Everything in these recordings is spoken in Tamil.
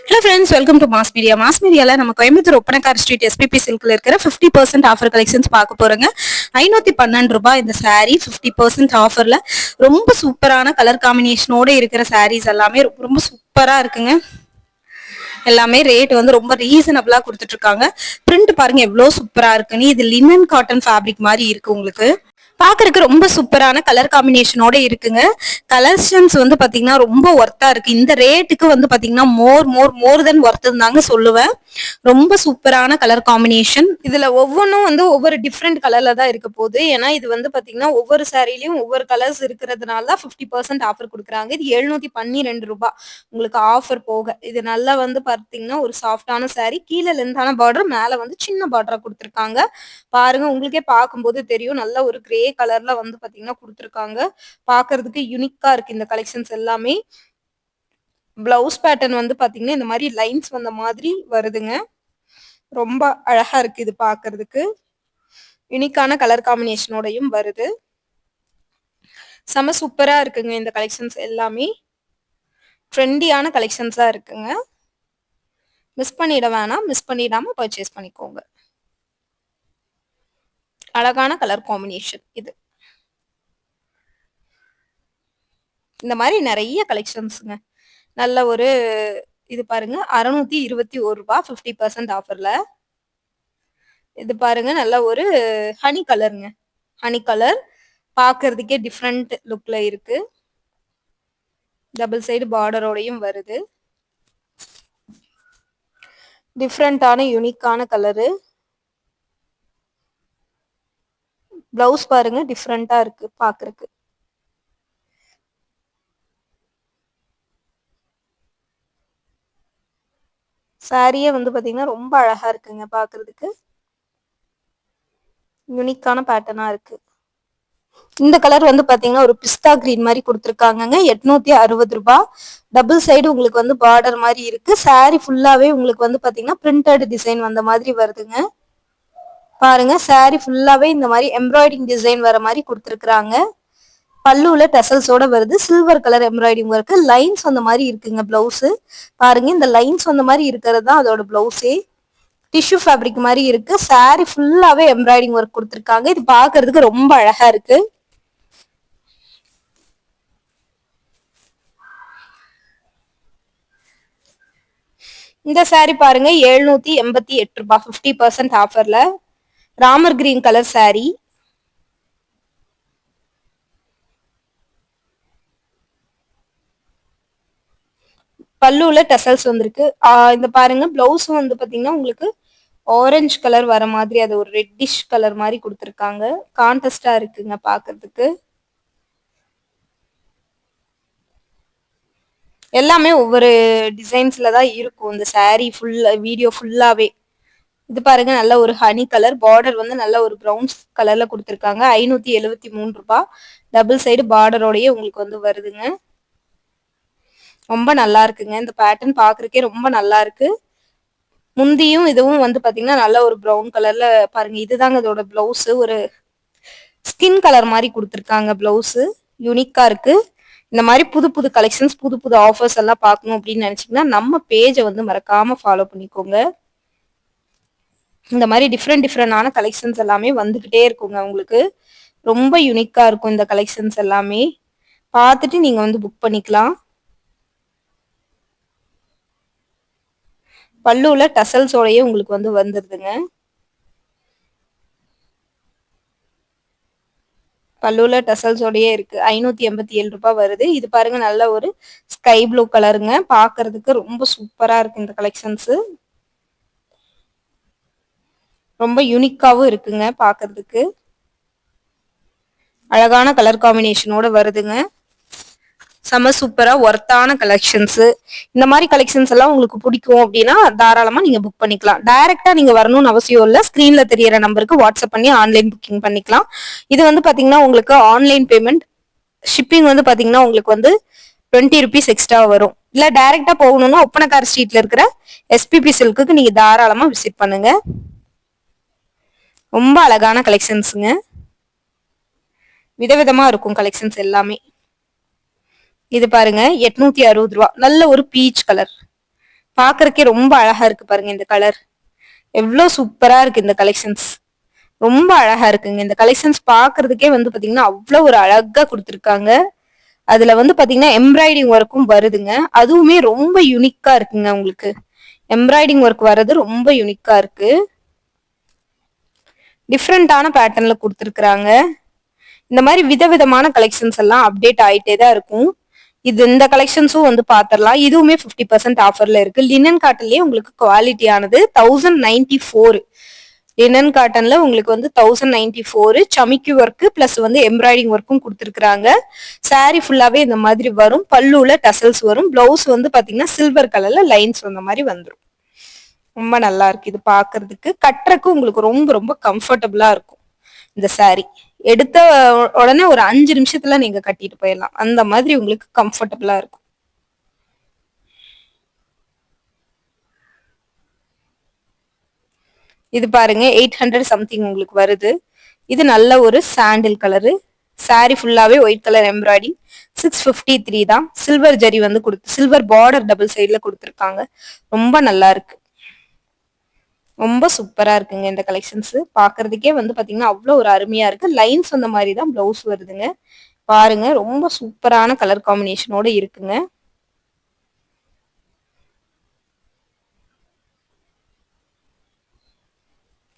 Hello friends, welcome to mass media. Mass மீடியால நம்ம கோயம்புத்தூர் ஒப்பனக்கார் ஸ்ட்ரீட் எஸ்பிபி சில்க்ல இருக்கிற 50% ஆஃபர் கலெக்ஷன்ஸ் பார்க்க போறோங்க. 512 ரூபாய் இந்த saree 50% ஆஃபர்ல ரொம்ப சூப்பரான கலர் காம்பினேஷனோட இருக்கிற sarees எல்லாமே ரொம்ப ரொம்ப சூப்பரா இருக்குங்க. எல்லாமே ரேட் வந்து ரொம்ப ரீசனபிளா கொடுத்துட்டு இருக்காங்க. பிரிண்ட் பாருங்க எவ்வளவு சூப்பரா இருக்குன்னு. இது லினன் காட்டன் ஃபேப்ரிக் மாதிரி இருக்கு உங்களுக்கு. பாக்குறதுக்கு ரொம்ப சூப்பரான கலர் காம்பினேஷனோட இருக்குங்க. கலெக்ஷன்ஸ் வந்து பாத்தீங்கன்னா ரொம்ப ஒர்த்தா இருக்கு. இந்த ரேட்டுக்கு வந்து பாத்தீங்கன்னா மோர் தென் ஒர்த்துன்னு தாங்க சொல்லுவேன். ரொம்ப சூப்பரான கலர் காம்பினேஷன். இதுல ஒவ்வொன்றும் வந்து ஒவ்வொரு டிஃப்ரெண்ட் கலர்ல தான் இருக்க போகுது. ஏன்னா இது வந்து பாத்தீங்கன்னா ஒவ்வொரு சாரிலையும் ஒவ்வொரு கலர்ஸ் இருக்கிறதுனால தான் 50% ஆஃபர் கொடுக்குறாங்க. இது 712 ரூபாய் உங்களுக்கு ஆஃபர் போக. இது நல்லா வந்து பாத்தீங்கன்னா ஒரு சாஃப்டான சாரி, கீழே லென்த்தான பார்டர், மேல வந்து சின்ன பார்டரா கொடுத்துருக்காங்க. பாருங்க, உங்களுக்கே பார்க்கும்போது தெரியும். நல்ல ஒரு கிரே கலர்ல வந்து பாத்தீங்கன்னா கொடுத்துருக்காங்க. பாக்குறதுக்கு யூனிக்கா இருக்கு இந்த கலெக்ஷன்ஸ் எல்லாமே. பிளவுஸ் பேட்டர்ன் வந்து பாத்தீங்கன்னா இந்த மாதிரி லைன்ஸ் வந்த மாதிரி வருதுங்க. ரொம்ப அழகா இருக்கு இது பாக்குறதுக்கு. யூனிக்கான கலர் காம்பினேஷனோடையும் வருது. செம சூப்பரா இருக்குங்க இந்த கலெக்ஷன்ஸ் எல்லாமே. ட்ரெண்டியான கலெக்ஷன்ஸா இருக்குங்க. மிஸ் பண்ணிட வேணாம். மிஸ் பண்ணிடாம பர்ச்சேஸ் பண்ணிக்கோங்க. அழகான கலர் காம்பினேஷன் இது. இந்த மாதிரி நிறைய கலெக்ஷன்ஸுங்க. நல்ல ஒரு இது பாருங்க, 621 ரூபாய் 50% ஆஃபர்ல. இது பாருங்க, நல்ல ஒரு ஹனி கலருங்க. ஹனி கலர் பாக்குறதுக்கே டிஃப்ரெண்ட் லுக்ல இருக்கு. டபுள் சைடு பார்டரோடையும் வருது. டிஃப்ரெண்டான யூனிக்கான கலரு. பிளவுஸ் பாருங்க டிஃப்ரெண்டா இருக்கு பாக்குறதுக்கு. சாரியே வந்து பாத்தீங்கன்னா ரொம்ப அழகா இருக்குங்க பாக்குறதுக்கு. யூனிக்கான பேட்டர்னா இருக்கு. இந்த கலர் வந்து பாத்தீங்கன்னா ஒரு பிஸ்தா கிரீன் மாதிரி கொடுத்துருக்காங்க. 860 ரூபாய். டபுள் சைடு உங்களுக்கு வந்து பார்டர் மாதிரி இருக்கு. சாரி ஃபுல்லாவே உங்களுக்கு வந்து பாத்தீங்கன்னா பிரிண்டட் டிசைன் வந்த மாதிரி வருதுங்க. பாருங்க, சாரி ஃபுல்லாவே இந்த மாதிரி எம்ப்ராய்டிங் டிசைன் வர மாதிரி கொடுத்துருக்காங்க. பல்லுல டெசல்ஸோட வருது. Silver colour embroidering work. Lines வந்த மாதிரி இருக்குங்க பிளவுஸ். பாருங்க, இந்த லைன்ஸ் வந்த மாதிரி இருக்கிறது தான் அதோட பிளவுஸே. டிஷ்யூ ஃபேப்ரிக் மாதிரி இருக்கு. சாரி ஃபுல்லாவே எம்ப்ராய்டிங் ஒர்க் கொடுத்துருக்காங்க. இது பாக்குறதுக்கு ரொம்ப அழகா இருக்கு. இந்த சாரி பாருங்க, 788 ரூபாய் 50% ஆஃபர்ல. Ramar green colour sorry. பல்லுல டெசல்ஸ் வந்திருக்கு. இந்த பாருங்க, பிளவுஸ் வந்து பாத்தீங்கன்னா உங்களுக்கு ஆரஞ்சு கலர் வர மாதிரி, அது ஒரு ரெட்டிஷ் கலர் மாதிரி கொடுத்துருக்காங்க. கான்ட்ராஸ்டா இருக்குங்க பாக்குறதுக்கு. எல்லாமே ஒவ்வொரு டிசைன்ஸ்ல தான் இருக்கும் இந்த சாரி ஃபுல்லா, வீடியோ ஃபுல்லாவே. இது பாருங்க, நல்ல ஒரு ஹனி கலர் பார்டர் வந்து நல்ல ஒரு ப்ரௌன் கலர்ல கொடுத்துருக்காங்க. 573 ரூபாய். டபுள் சைடு பார்டரோடயே உங்களுக்கு வந்து வருதுங்க. ரொம்ப நல்லா இருக்குங்க. இந்த பேட்டர்ன் பாக்குறதுக்கே ரொம்ப நல்லா இருக்கு. முந்தியும் இதுவும் வந்து பாத்தீங்கன்னா நல்ல ஒரு ப்ரௌன் கலர்ல பாருங்க. இதுதாங்க இதோட பிளவுஸ். ஒரு ஸ்கின் கலர் மாதிரி கொடுத்துருக்காங்க பிளவுஸ். யூனிக்கா இருக்கு. இந்த மாதிரி புது புது கலெக்ஷன்ஸ், புது புது ஆஃபர்ஸ் எல்லாம் பார்க்கணும் அப்படின்னு நினைச்சீங்கன்னா நம்ம பேஜை வந்து மறக்காம ஃபாலோ பண்ணிக்கோங்க. இந்த மாதிரி டிஃப்ரெண்டான கலெக்ஷன்ஸ் எல்லாமே வந்துகிட்டே இருக்குங்க உங்களுக்கு. ரொம்ப யூனிக்கா இருக்கும் இந்த கலெக்ஷன்ஸ் எல்லாமே. பார்த்துட்டு நீங்க வந்து புக் பண்ணிக்கலாம். பல்லுல டசல்ஸோடயே உங்களுக்கு வந்து வந்துருதுங்க. பல்லுல டசல்ஸோடயே இருக்கு. 587 ரூபாய் வருது. இது பாருங்க, நல்ல ஒரு ஸ்கை ப்ளூ கலருங்க. பாக்குறதுக்கு ரொம்ப சூப்பரா இருக்கு இந்த கலெக்ஷன்ஸ். ரொம்ப யூனிக்காவும் இருக்குங்க பாக்குறதுக்கு. அழகான கலர் காம்பினேஷனோட வருதுங்க. செம சூப்பரா ஒர்த்தான கலெக்ஷன்ஸ். இந்த மாதிரி கலெக்ஷன்ஸ் எல்லாம் உங்களுக்கு பிடிக்கும் அப்படின்னா தாராளமா நீங்க புக் பண்ணிக்கலாம். டைரக்டா நீங்க வரணும்னு அவசியம் இல்ல. ஸ்கிரீன்ல தெரியற நம்பருக்கு வாட்ஸ்அப் பண்ணி ஆன்லைன் புக்கிங் பண்ணிக்கலாம். இது வந்து பாத்தீங்கன்னா உங்களுக்கு ஆன்லைன் பேமெண்ட். ஷிப்பிங் வந்து பாத்தீங்கன்னா உங்களுக்கு வந்து 20 ருபீஸ் எக்ஸ்ட்ரா வரும். இல்ல டைரக்டா போகணும்னா ஒப்பனக்கார் ஸ்ட்ரீட்ல இருக்கிற எஸ்பிபி சில்க்கு நீங்க தாராளமா விசிட் பண்ணுங்க. ரொம்ப அழகான கலெக்ஷன்ஸுங்க. விதவிதமா இருக்கும் கலெக்ஷன்ஸ் எல்லாமே. இது பாருங்க, 860 ரூபாய். நல்ல ஒரு பீச் கலர். பாக்குறதுக்கே ரொம்ப அழகா இருக்கு பாருங்க இந்த கலர். எவ்வளவு சூப்பரா இருக்கு இந்த கலெக்ஷன்ஸ். ரொம்ப அழகா இருக்குங்க. இந்த கலெக்ஷன்ஸ் பாக்குறதுக்கே வந்து பாத்தீங்கன்னா அவ்வளவு ஒரு அழகா கொடுத்துருக்காங்க. அதுல வந்து பாத்தீங்கன்னா எம்ப்ராய்டிங் ஒர்க்கும் வருதுங்க. அதுவுமே ரொம்ப யூனிக்கா இருக்குங்க உங்களுக்கு. எம்ப்ராய்டிங் ஒர்க் வர்றது ரொம்ப யூனிக்கா இருக்கு. டிஃப்ரெண்டான பேட்டர்ன்ல கொடுத்துருக்காங்க. இந்த மாதிரி விதவிதமான கலெக்ஷன்ஸ் எல்லாம் அப்டேட் ஆயிட்டே தான் இருக்கும். இந்த கலெக்ஷன்ஸும் வந்து பாத்திரலாம். இதுவுமே 50% ஆஃபர்ல இருக்கு. லினன் காட்டன்லயே உங்களுக்கு குவாலிட்டியானது 1094. லினன் காட்டன்ல உங்களுக்கு வந்து 1094 சமிக்கி ஒர்க் பிளஸ் வந்து எம்ப்ராய்டிங் ஒர்க்கும் கொடுத்துருக்காங்க. சாரி ஃபுல்லாவே இந்த மாதிரி வரும். பல்லுல டசல்ஸ் வரும். பிளவுஸ் வந்து பாத்தீங்கன்னா சில்வர் கலர்ல லைன்ஸ் வந்த மாதிரி வந்துரும். ரொம்ப நல்லா இருக்கு இது பாக்குறதுக்கு. கட்டுறக்கு உங்களுக்கு ரொம்ப ரொம்ப கம்ஃபர்டபுளா இருக்கும் இந்த சாரி. எடுத்த உடனே ஒரு 5 நிமிஷத்துல நீங்க கட்டிட்டு போயிடலாம். அந்த மாதிரி உங்களுக்கு கம்ஃபர்டபுளா இருக்கும். இது பாருங்க 800 சம்திங் உங்களுக்கு வருது. இது நல்ல ஒரு சாண்டில் கலரு. சாரி ஃபுல்லாவே ஒயிட் கலர் எம்ப்ராய்டிங். 653 தான். சில்வர் ஜரி வந்து சில்வர் பார்டர் டபுள் சைடுல கொடுத்துருக்காங்க. ரொம்ப நல்லா இருக்கு. ரொம்ப சூப்பரா இருக்குங்க இந்த கலெக்ஷன்ஸ். பாக்குறதுக்கே வந்து பாத்தீங்கன்னா அவ்வளவு ஒரு அருமையா இருக்கு. லைன்ஸ் அந்த மாதிரி தான் பிளவுஸ் வருதுங்க. பாருங்க ரொம்ப சூப்பரான கலர் காம்பினேஷனோட இருக்குங்க.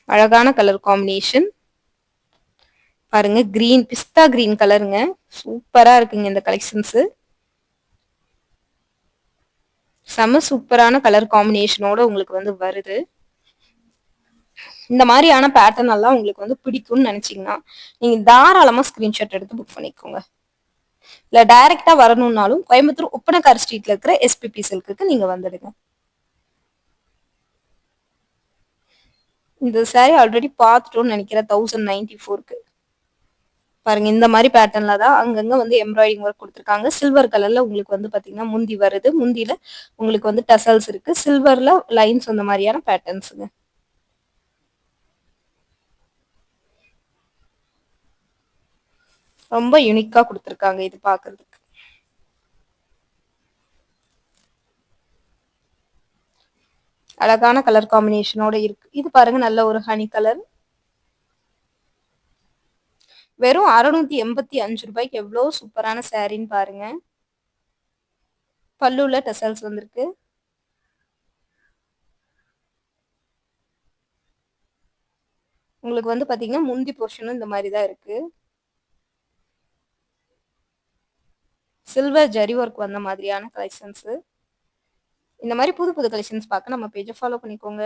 அழகான கலர் காம்பினேஷன் பாருங்க. கிரீன் பிஸ்தா கிரீன் கலருங்க. சூப்பரா இருக்குங்க இந்த கலெக்ஷன்ஸ். செம சூப்பரான கலர் காம்பினேஷனோட உங்களுக்கு வந்து வருது. இந்த மாதிரியான பேட்டர்ன் எல்லாம் உங்களுக்கு வந்து பிடிக்கும்னு நினைச்சீங்கன்னா நீங்க தாராளமா ஸ்கிரீன்ஷாட் எடுத்து புக் பண்ணிக்கோங்க. இல்ல டைரக்டா வரணும்னாலும் கோயம்புத்தூர் ஒப்பனக்கார் ஸ்ட்ரீட்ல இருக்கிற எஸ்பிபி சில்க்கு நீங்க வந்துடுங்க. இந்த சாரி ஆல்ரெடி பார்த்துட்டோம்னு நினைக்கிறேன் 1094க்கு. பாருங்க இந்த மாதிரி பேட்டர்ன்ல தான் அங்கங்க வந்து எம்ப்ராய்டிங் ஒர்க் கொடுத்துருக்காங்க. சில்வர் கலர்ல உங்களுக்கு வந்து பாத்தீங்கன்னா முந்தி வருது. முந்தில உங்களுக்கு வந்து டசல்ஸ் இருக்கு. சில்வர்ல லைன்ஸ் அந்த மாதிரியான பேட்டர்ன்ஸுங்க. ரொம்ப யூனிக்கா கொடுத்துருக்காங்க இது பாக்குறதுக்கு. அழகான கலர் காம்பினேஷனோட இருக்கு. இது பாருங்க நல்ல ஒரு ஹனி கலர். வெறும் 685 ரூபாய்க்கு எவ்வளவு சூப்பரான சாரின்னு பாருங்க. பல்லுல டசல்ஸ் வந்திருக்கு. உங்களுக்கு வந்து பாத்தீங்கன்னா முந்தி போர்ஷனும் இந்த மாதிரி தான் இருக்கு. சில்வர் ஜரி ஒர்க் வந்த மாதிரியான கலெக்ஷன்ஸ். இந்த மாதிரி புது புது கலெக்ஷன்ஸ் பார்க்க நம்ம பேஜை ஃபாலோ பண்ணிக்கோங்க.